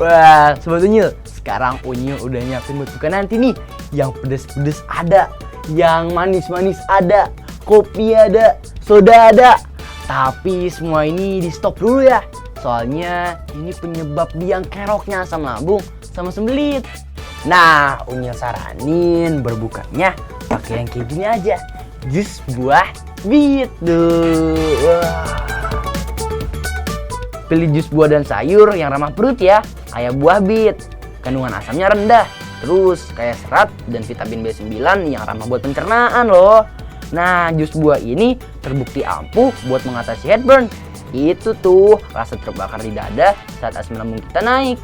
Wah, Sobat Unyil, sekarang Unyil udah nyiapin buat buka nanti nih. Yang pedes-pedes ada, yang manis-manis ada, kopi ada, soda ada. Tapi semua ini di stop dulu ya. Soalnya ini penyebab biang keroknya asam lambung sama sembelit. Nah, Unyil saranin berbukanya pakai yang kayak gini aja. Jus buah bit tuh. Wah. Pilih jus buah dan sayur yang ramah perut ya, kayak buah bit. Kandungan asamnya rendah, terus kayak serat dan vitamin B9 yang ramah buat pencernaan loh. Nah, jus buah ini terbukti ampuh buat mengatasi heartburn. Itu tuh rasa terbakar di dada saat asam lambung kita naik.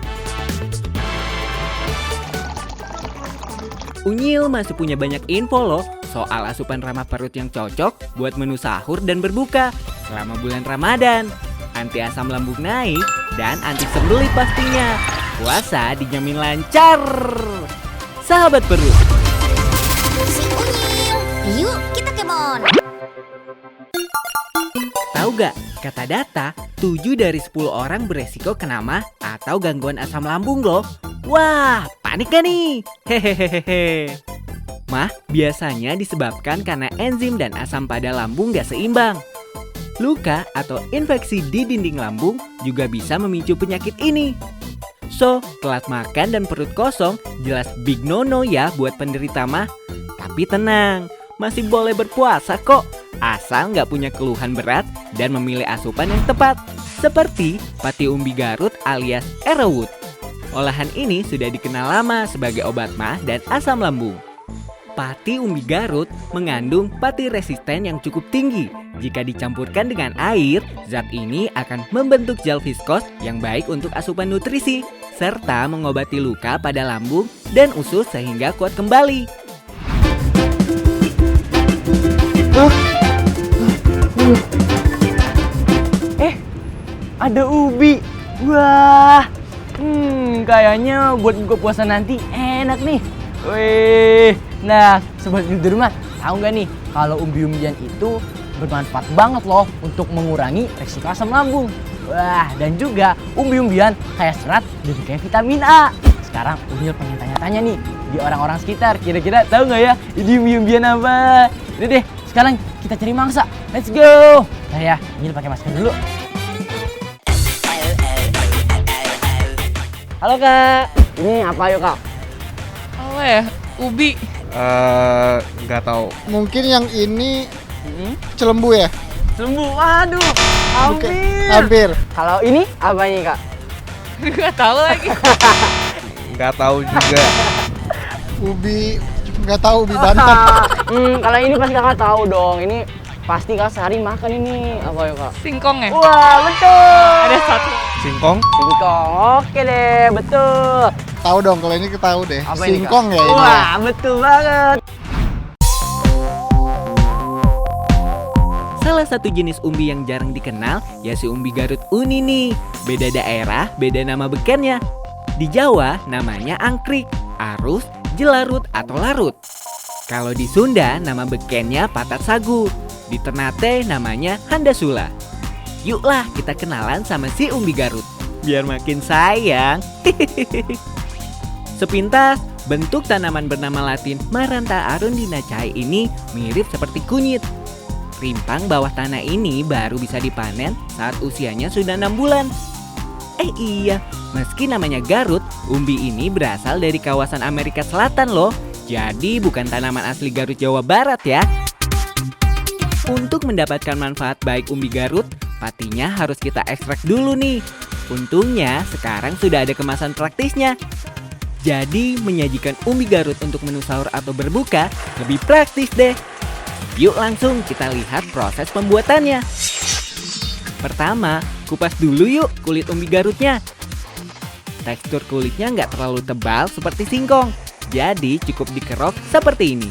Unyil masih punya banyak info loh soal asupan ramah perut yang cocok buat menu sahur dan berbuka selama bulan Ramadan. Anti asam lambung naik dan anti sembelit pastinya. Puasa dijamin lancar. Sahabat perut. Si Unyil, yuk kita kemon. Tahu gak, kata data 7 dari 10 orang beresiko kena mah atau gangguan asam lambung loh. Wah, panik gak nih? Hehehehe. Mah biasanya disebabkan karena enzim dan asam pada lambung gak seimbang. Luka atau infeksi di dinding lambung juga bisa memicu penyakit ini. So, telat makan dan perut kosong jelas big no-no ya buat penderita mah. Tapi tenang, masih boleh berpuasa kok. Asal nggak punya keluhan berat dan memilih asupan yang tepat. Seperti pati umbi Garut alias arrowroot. Olahan ini sudah dikenal lama sebagai obat mah dan asam lambung. Pati umbi Garut mengandung pati resisten yang cukup tinggi. Jika dicampurkan dengan air, zat ini akan membentuk gel viskos yang baik untuk asupan nutrisi, serta mengobati luka pada lambung dan usus sehingga kuat kembali. Ada ubi. Wah, kayaknya buat buka puasa nanti enak nih. Wih, nah sobat di rumah, tahu nggak nih kalau umbi-umbian itu bermanfaat banget loh untuk mengurangi resiko asam lambung. Wah, dan juga umbi-umbian kayak serat dan kayak vitamin A. Sekarang Unyil pengen tanya-tanya nih di orang-orang sekitar, kira-kira tahu nggak ya ini umbi-umbian apa? Udah deh, sekarang kita cari mangsa. Let's go. Nah ya, Unyil pakai masker dulu. Halo Kak, ini apa yuk Kak? Apa ya? Ubi. Nggak tahu. Mungkin yang ini celembu ya? Sembuh, waduh, Hampir. Kalau ini apa nih Kak? Gak tahu lagi. Nggak tahu juga. Ubi, nggak tahu ubi Banten. Kalau ini pasti Kakak tahu dong. Ini pasti Kakak sehari makan ini. Apa yuk Kak? Singkong ya? Wah, betul. Ada satu. Singkong? Singkong, oke deh, betul. Tahu dong, kalau ini tahu deh. Apa ini, Kak? Singkong ya ini. Wah, betul banget. Salah satu jenis umbi yang jarang dikenal ya si umbi Garut Uni nih. Beda daerah, beda nama bekennya. Di Jawa namanya angkrik, arus, jelarut atau larut. Kalau di Sunda nama bekennya patat sagu. Di Ternate namanya handasula. Yuklah kita kenalan sama si umbi Garut, biar makin sayang. Sepintas, bentuk tanaman bernama Latin Maranta arundinaceae ini mirip seperti kunyit. Rimpang bawah tanah ini baru bisa dipanen saat usianya sudah 6 bulan. Iya, meski namanya Garut, umbi ini berasal dari kawasan Amerika Selatan loh. Jadi bukan tanaman asli Garut Jawa Barat ya. Untuk mendapatkan manfaat baik umbi Garut, patinya harus kita ekstrak dulu nih. Untungnya sekarang sudah ada kemasan praktisnya. Jadi menyajikan umbi Garut untuk menu sahur atau berbuka lebih praktis deh. Yuk langsung kita lihat proses pembuatannya. Pertama, kupas dulu yuk kulit umbi Garutnya. Tekstur kulitnya nggak terlalu tebal seperti singkong, jadi cukup dikerok seperti ini.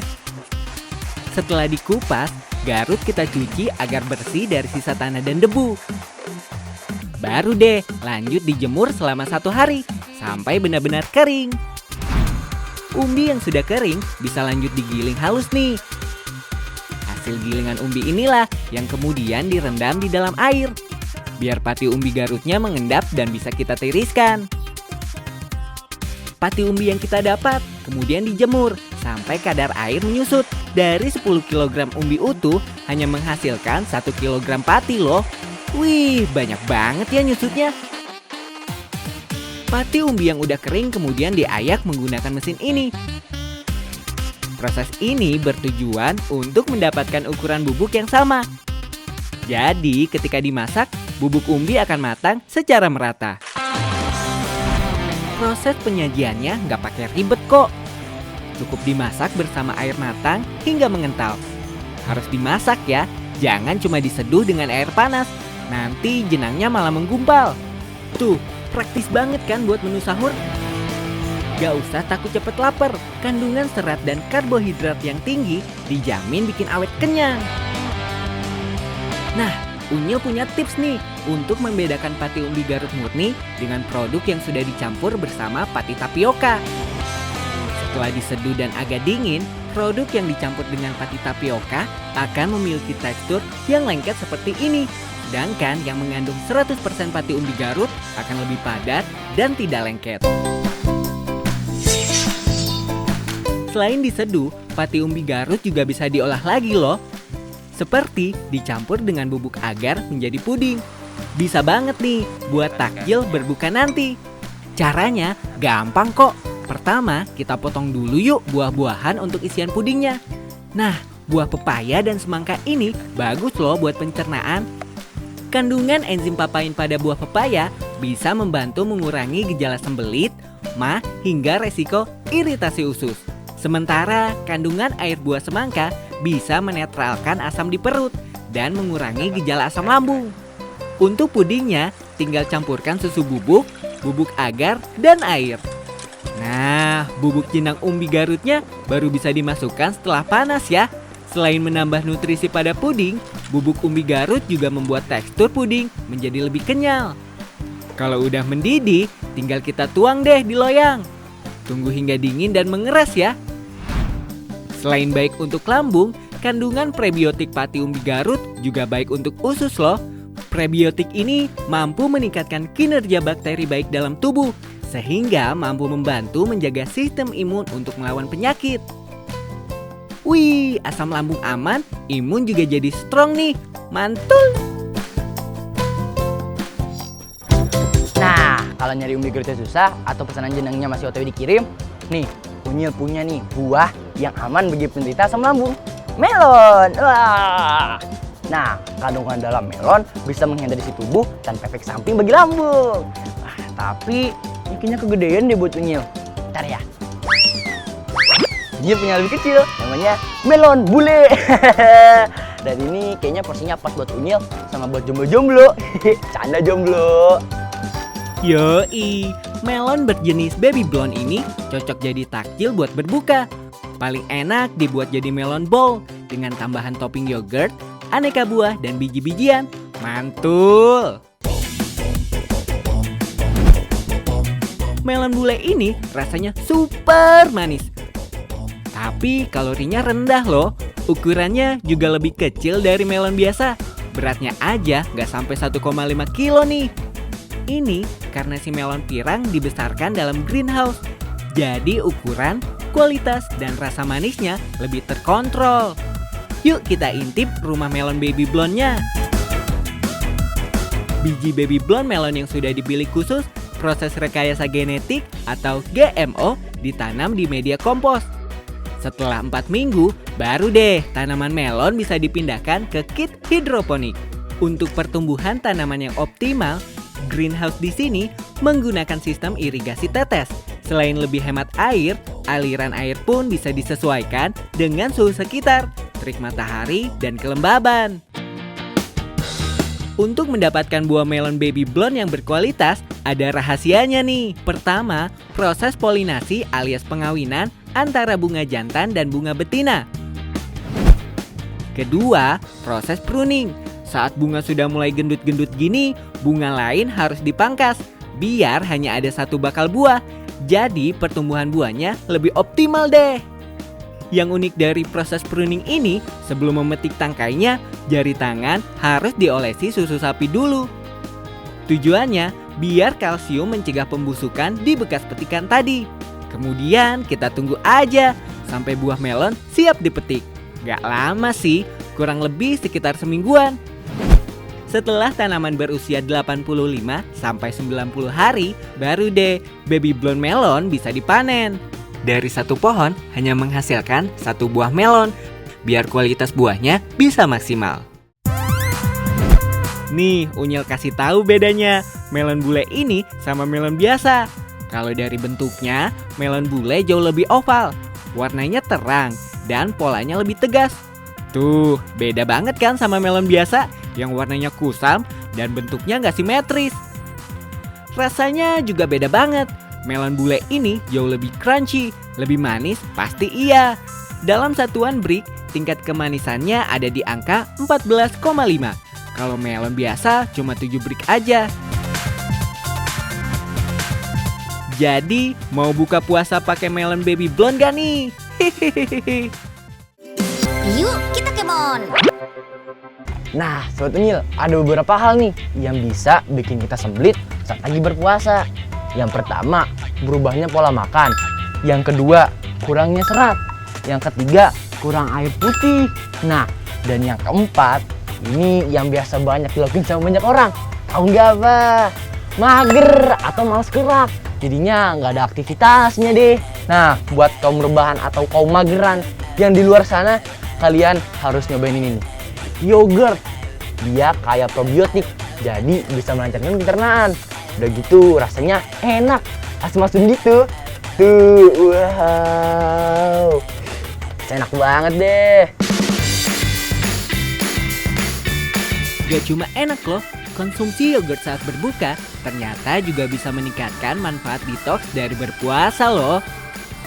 Setelah dikupas, Garut kita cuci agar bersih dari sisa tanah dan debu. Baru deh lanjut dijemur selama 1 hari sampai benar-benar kering. Umbi yang sudah kering bisa lanjut digiling halus nih. Hasil gilingan umbi inilah yang kemudian direndam di dalam air biar pati umbi Garutnya mengendap dan bisa kita tiriskan. pati umbi yang kita dapat, kemudian dijemur sampai kadar air menyusut. Dari 10 kg umbi utuh hanya menghasilkan 1 kg pati loh. Wih, banyak banget ya nyusutnya. Pati umbi yang udah kering kemudian diayak menggunakan mesin ini. Proses ini bertujuan untuk mendapatkan ukuran bubuk yang sama. Jadi ketika dimasak, bubuk umbi akan matang secara merata. Proses penyajiannya nggak pakai ribet kok. Cukup dimasak bersama air matang hingga mengental. Harus dimasak ya, jangan cuma diseduh dengan air panas. Nanti jenangnya malah menggumpal. Tuh, praktis banget kan buat menu sahur? Gak usah takut cepet lapar. Kandungan serat dan karbohidrat yang tinggi dijamin bikin awet kenyang. Nah, Unyil punya tips nih untuk membedakan pati umbi Garut murni dengan produk yang sudah dicampur bersama pati tapioka. Setelah diseduh dan agak dingin, produk yang dicampur dengan pati tapioka akan memiliki tekstur yang lengket seperti ini. Sedangkan yang mengandung 100% pati umbi Garut akan lebih padat dan tidak lengket. Selain diseduh, pati umbi Garut juga bisa diolah lagi loh. Seperti dicampur dengan bubuk agar menjadi puding. Bisa banget nih buat takjil berbuka nanti. Caranya gampang kok. Pertama, kita potong dulu yuk buah-buahan untuk isian pudingnya. Nah, buah pepaya dan semangka ini bagus loh buat pencernaan. Kandungan enzim papain pada buah pepaya bisa membantu mengurangi gejala sembelit, mah, hingga resiko iritasi usus. Sementara kandungan air buah semangka bisa menetralkan asam di perut dan mengurangi gejala asam lambung. Untuk pudingnya, tinggal campurkan susu bubuk, bubuk agar, dan air. Nah, bubuk jenang umbi Garutnya baru bisa dimasukkan setelah panas ya. Selain menambah nutrisi pada puding, bubuk umbi Garut juga membuat tekstur puding menjadi lebih kenyal. Kalau udah mendidih, tinggal kita tuang deh di loyang. Tunggu hingga dingin dan mengeras ya. Selain baik untuk lambung, kandungan prebiotik pati umbi Garut juga baik untuk usus loh. Prebiotik ini mampu meningkatkan kinerja bakteri baik dalam tubuh, sehingga mampu membantu menjaga sistem imun untuk melawan penyakit. Wih, asam lambung aman, imun juga jadi strong nih. Mantul! Nah, kalau nyari umbi Garutnya susah atau pesanan jenangnya masih OTW dikirim, nih, Unyil punya nih buah yang aman bagi penderita asam lambung. Melon! Wah! Nah, kandungan dalam melon bisa menghindarkan isi tubuh tanpa efek samping bagi lambung. Tapi ini kayaknya kegedean deh buat Unyil. Ntar ya. Unyil punya lebih kecil, namanya melon bule. Dan ini kayaknya porsinya pas buat Unyil sama buat jomblo-jomblo. Canda jomblo. Yoi, melon berjenis baby blonde ini cocok jadi takjil buat berbuka. Paling enak dibuat jadi melon bowl dengan tambahan topping yogurt, aneka buah, dan biji-bijian. Mantul! Melon bule ini rasanya super manis. Tapi kalorinya rendah loh. Ukurannya juga lebih kecil dari melon biasa. Beratnya aja nggak sampai 1,5 kilo nih. Ini karena si melon pirang dibesarkan dalam greenhouse. Jadi ukuran, kualitas, dan rasa manisnya lebih terkontrol. Yuk kita intip rumah melon baby blonde-nya. Biji baby blonde melon yang sudah dipilih khusus proses rekayasa genetik atau GMO ditanam di media kompos. Setelah 4 minggu, baru deh tanaman melon bisa dipindahkan ke kit hidroponik. Untuk pertumbuhan tanaman yang optimal, greenhouse di sini menggunakan sistem irigasi tetes. Selain lebih hemat air, aliran air pun bisa disesuaikan dengan suhu sekitar, terik matahari, dan kelembaban. Untuk mendapatkan buah melon baby blonde yang berkualitas, ada rahasianya nih. Pertama, proses polinasi alias pengawinan antara bunga jantan dan bunga betina. Kedua, proses pruning. Saat bunga sudah mulai gendut-gendut gini, bunga lain harus dipangkas, biar hanya ada satu bakal buah. Jadi pertumbuhan buahnya lebih optimal deh. Yang unik dari proses pruning ini, sebelum memetik tangkainya, jari tangan harus diolesi susu sapi dulu. Tujuannya, biar kalsium mencegah pembusukan di bekas petikan tadi. Kemudian kita tunggu aja sampai buah melon siap dipetik. Gak lama sih, kurang lebih sekitar semingguan. Setelah tanaman berusia 85 sampai 90 hari, baru deh baby blown melon bisa dipanen. Dari satu pohon hanya menghasilkan satu buah melon, biar kualitas buahnya bisa maksimal. Nih, Unyil kasih tahu bedanya melon bule ini sama melon biasa. Kalau dari bentuknya, melon bule jauh lebih oval, warnanya terang, dan polanya lebih tegas. Tuh, beda banget kan sama melon biasa yang warnanya kusam dan bentuknya nggak simetris. Rasanya juga beda banget. Melon bule ini jauh lebih crunchy, lebih manis, pasti iya. Dalam satuan Brix, tingkat kemanisannya ada di angka 14,5. Kalau melon biasa cuma 7 Brix aja. Jadi, mau buka puasa pakai melon baby blown gak nih? Hehehe. Yuk, kita kemon. Nah, Sobat Unyil, ada beberapa hal nih yang bisa bikin kita sembelit saat lagi berpuasa. Yang pertama, berubahnya pola makan. Yang kedua, kurangnya serat. Yang ketiga, kurang air putih. Nah, dan yang keempat, ini yang biasa banyak dilakuin sama banyak orang. Tahu nggak apa? Mager atau malas gerak. Jadinya nggak ada aktivitasnya deh. Nah, buat kaum rebahan atau kaum mageran yang di luar sana, kalian harus nyobain ini nih. Yogurt. Dia kayak probiotik, jadi bisa melancarkan pencernaan. Udah gitu rasanya enak, asam-asam gitu. Tuh, wow. Enak banget deh. Gak cuma enak loh, konsumsi yogurt saat berbuka ternyata juga bisa meningkatkan manfaat detox dari berpuasa loh.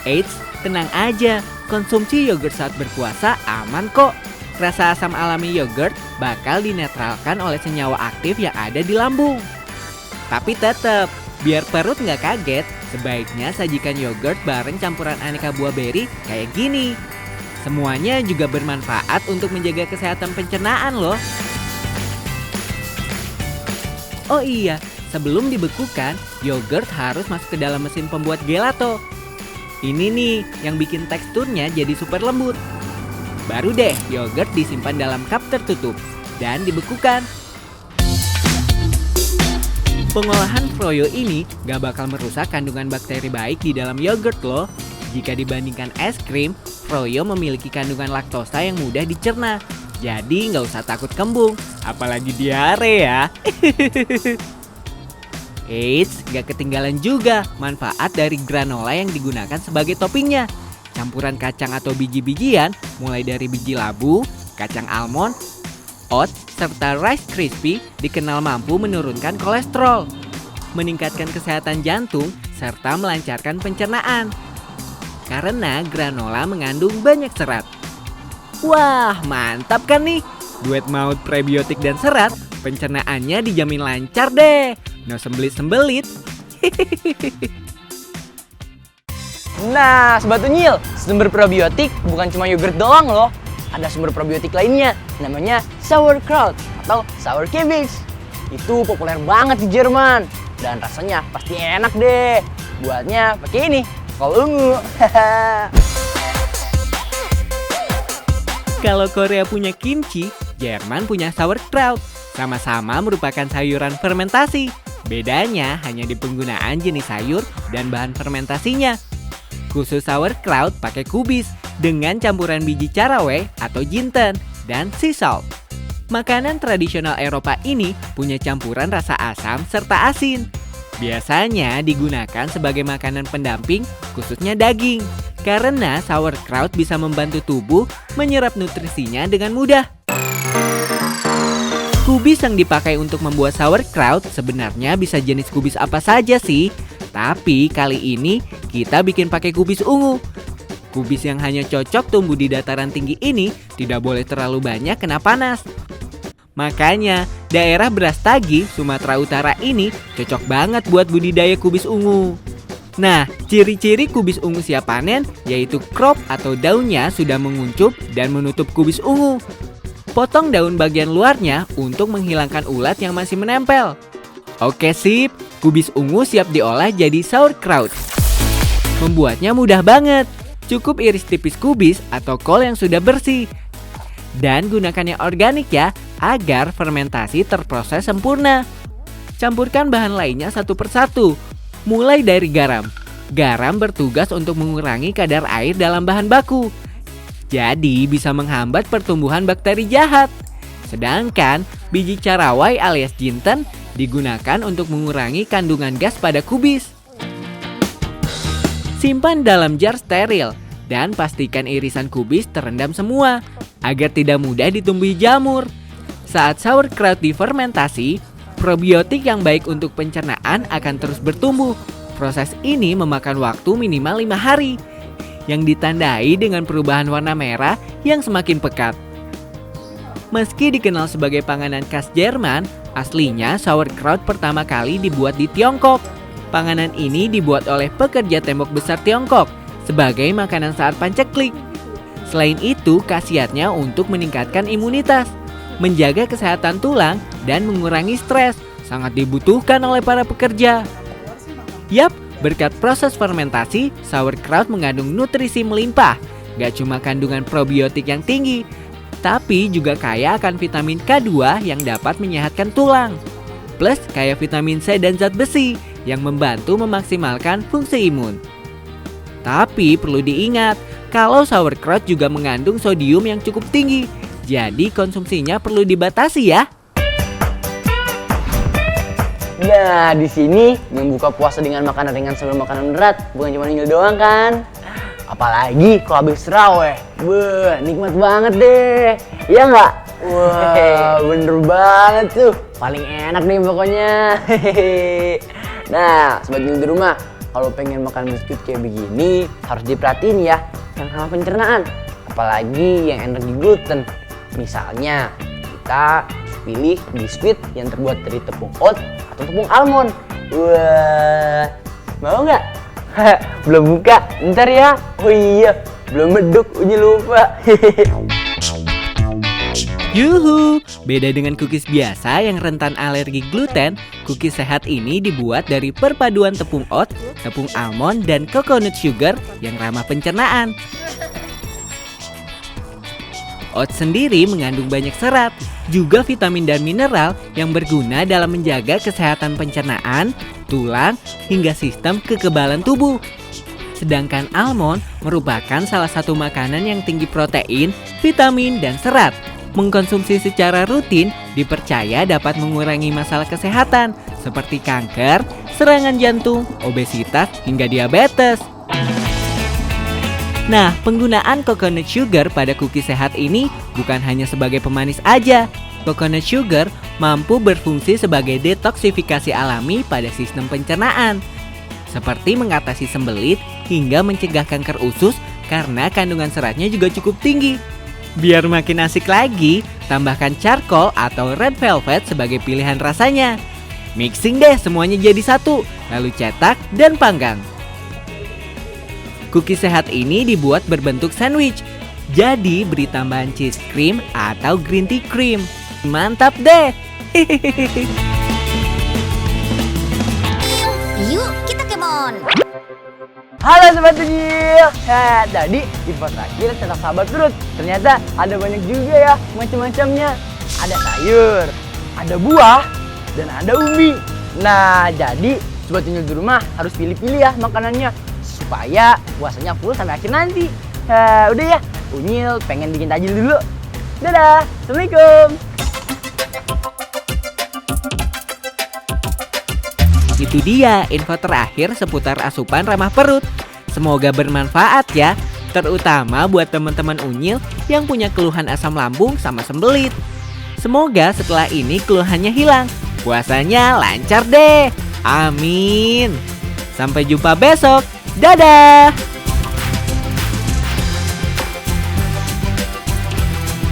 Eits, tenang aja, konsumsi yogurt saat berpuasa aman kok. Rasa asam alami yogurt bakal dinetralkan oleh senyawa aktif yang ada di lambung. Tapi tetap, biar perut nggak kaget, sebaiknya sajikan yogurt bareng campuran aneka buah beri kayak gini. Semuanya juga bermanfaat untuk menjaga kesehatan pencernaan loh. Oh iya, sebelum dibekukan, yogurt harus masuk ke dalam mesin pembuat gelato. Ini nih yang bikin teksturnya jadi super lembut. Baru deh yogurt disimpan dalam cup tertutup dan dibekukan. Pengolahan froyo ini gak bakal merusak kandungan bakteri baik di dalam yogurt loh. Jika dibandingkan es krim, froyo memiliki kandungan laktosa yang mudah dicerna. Jadi nggak usah takut kembung, apalagi diare ya. Eits, gak ketinggalan juga manfaat dari granola yang digunakan sebagai toppingnya. Campuran kacang atau biji-bijian, mulai dari biji labu, kacang almond, oats, serta rice crispy dikenal mampu menurunkan kolesterol, meningkatkan kesehatan jantung, serta melancarkan pencernaan. Karena granola mengandung banyak serat. Wah, mantap kan nih? Duet maut prebiotik dan serat, pencernaannya dijamin lancar deh. No sembelit-sembelit. Nah, Sobat Unyil, sumber probiotik bukan cuma yogurt doang loh. Ada sumber probiotik lainnya, namanya sauerkraut atau sour cabbage. Itu populer banget di Jerman dan rasanya pasti enak deh. Buatnya pakai ini, kol ungu. Kalau Korea punya kimchi, Jerman punya sauerkraut. Sama-sama merupakan sayuran fermentasi. Bedanya hanya di penggunaan jenis sayur dan bahan fermentasinya. Khusus sauerkraut pakai kubis dengan campuran biji caraway atau jinten dan sea salt. Makanan tradisional Eropa ini punya campuran rasa asam serta asin. Biasanya digunakan sebagai makanan pendamping, khususnya daging. Karena sauerkraut bisa membantu tubuh menyerap nutrisinya dengan mudah. Kubis yang dipakai untuk membuat sauerkraut sebenarnya bisa jenis kubis apa saja sih. Tapi kali ini kita bikin pakai kubis ungu. Kubis yang hanya cocok tumbuh di dataran tinggi ini tidak boleh terlalu banyak kena panas. Makanya daerah Brastagi, Sumatera Utara ini cocok banget buat budidaya kubis ungu. Nah, ciri-ciri kubis ungu siap panen yaitu crop atau daunnya sudah menguncup dan menutup kubis ungu. Potong daun bagian luarnya untuk menghilangkan ulat yang masih menempel. Oke sip, kubis ungu siap diolah jadi sauerkraut. Membuatnya mudah banget. Cukup iris tipis kubis atau kol yang sudah bersih. Dan gunakan yang organik ya, agar fermentasi terproses sempurna. Campurkan bahan lainnya satu persatu. Mulai dari garam. Garam bertugas untuk mengurangi kadar air dalam bahan baku. Jadi bisa menghambat pertumbuhan bakteri jahat. Sedangkan biji carawai alias jinten digunakan untuk mengurangi kandungan gas pada kubis. Simpan dalam jar steril dan pastikan irisan kubis terendam semua agar tidak mudah ditumbuhi jamur. Saat sauerkraut difermentasi, probiotik yang baik untuk pencernaan akan terus bertumbuh. Proses ini memakan waktu minimal 5 hari yang ditandai dengan perubahan warna merah yang semakin pekat. Meski dikenal sebagai panganan khas Jerman, aslinya sauerkraut pertama kali dibuat di Tiongkok. Panganan ini dibuat oleh pekerja tembok besar Tiongkok sebagai makanan saat pancaklik. Selain itu, khasiatnya untuk meningkatkan imunitas, menjaga kesehatan tulang, dan mengurangi stres, sangat dibutuhkan oleh para pekerja. Yap, berkat proses fermentasi, sauerkraut mengandung nutrisi melimpah. Gak cuma kandungan probiotik yang tinggi, tapi juga kaya akan vitamin K2 yang dapat menyehatkan tulang. Plus kaya vitamin C dan zat besi yang membantu memaksimalkan fungsi imun. Tapi perlu diingat, kalau sauerkraut juga mengandung sodium yang cukup tinggi, jadi konsumsinya perlu dibatasi ya. Nah, di sini membuka puasa dengan makanan ringan sebelum makanan berat, bukan cuma nyemil doang kan? Apalagi kalau habis raweh, nikmat banget deh, iya nggak? Wah, bener banget tuh, paling enak nih pokoknya. Nah, sobat nyemil di rumah, kalau pengen makan biskuit kayak begini, harus diperhatiin ya, yang sama pencernaan, apalagi yang energi gluten. Misalnya, kita pilih biskuit yang terbuat dari tepung oat atau tepung almond. Wah, mau nggak? Belum buka, ntar ya. Oh iya, belum beduk, Uji lupa. Yuhu, beda dengan cookies biasa yang rentan alergi gluten, cookies sehat ini dibuat dari perpaduan tepung oat, tepung almond, dan coconut sugar yang ramah pencernaan. Oats sendiri mengandung banyak serat, juga vitamin dan mineral yang berguna dalam menjaga kesehatan pencernaan, tulang, hingga sistem kekebalan tubuh. Sedangkan almond merupakan salah satu makanan yang tinggi protein, vitamin, dan serat. Mengkonsumsi secara rutin dipercaya dapat mengurangi masalah kesehatan seperti kanker, serangan jantung, obesitas, hingga diabetes. Nah, penggunaan coconut sugar pada cookies sehat ini bukan hanya sebagai pemanis aja. Coconut sugar mampu berfungsi sebagai detoksifikasi alami pada sistem pencernaan, seperti mengatasi sembelit hingga mencegah kanker usus karena kandungan seratnya juga cukup tinggi. Biar makin asik lagi, tambahkan charcoal atau red velvet sebagai pilihan rasanya. Mixing deh semuanya jadi satu, lalu cetak dan panggang. Cookies sehat ini dibuat berbentuk sandwich, jadi beri tambahan cheese cream atau green tea cream. Mantap deh! Yuk kita kemon. Halo Sobat Unyil. Nah, tadi info terakhir tentang sahabat perut. Ternyata ada banyak juga ya macam-macamnya. Ada sayur, ada buah, dan ada umbi. Nah, jadi Sobat Unyil di rumah harus pilih-pilih ya makanannya supaya puasanya full sampai akhir nanti. Udah ya, Unyil pengen bikin tajil dulu. Dadah, Assalamualaikum. Itu dia info terakhir seputar asupan ramah perut. Semoga bermanfaat ya, terutama buat teman-teman Unyil yang punya keluhan asam lambung sama sembelit. Semoga setelah ini keluhannya hilang, puasanya lancar deh. Amin. Sampai jumpa besok. Dadah.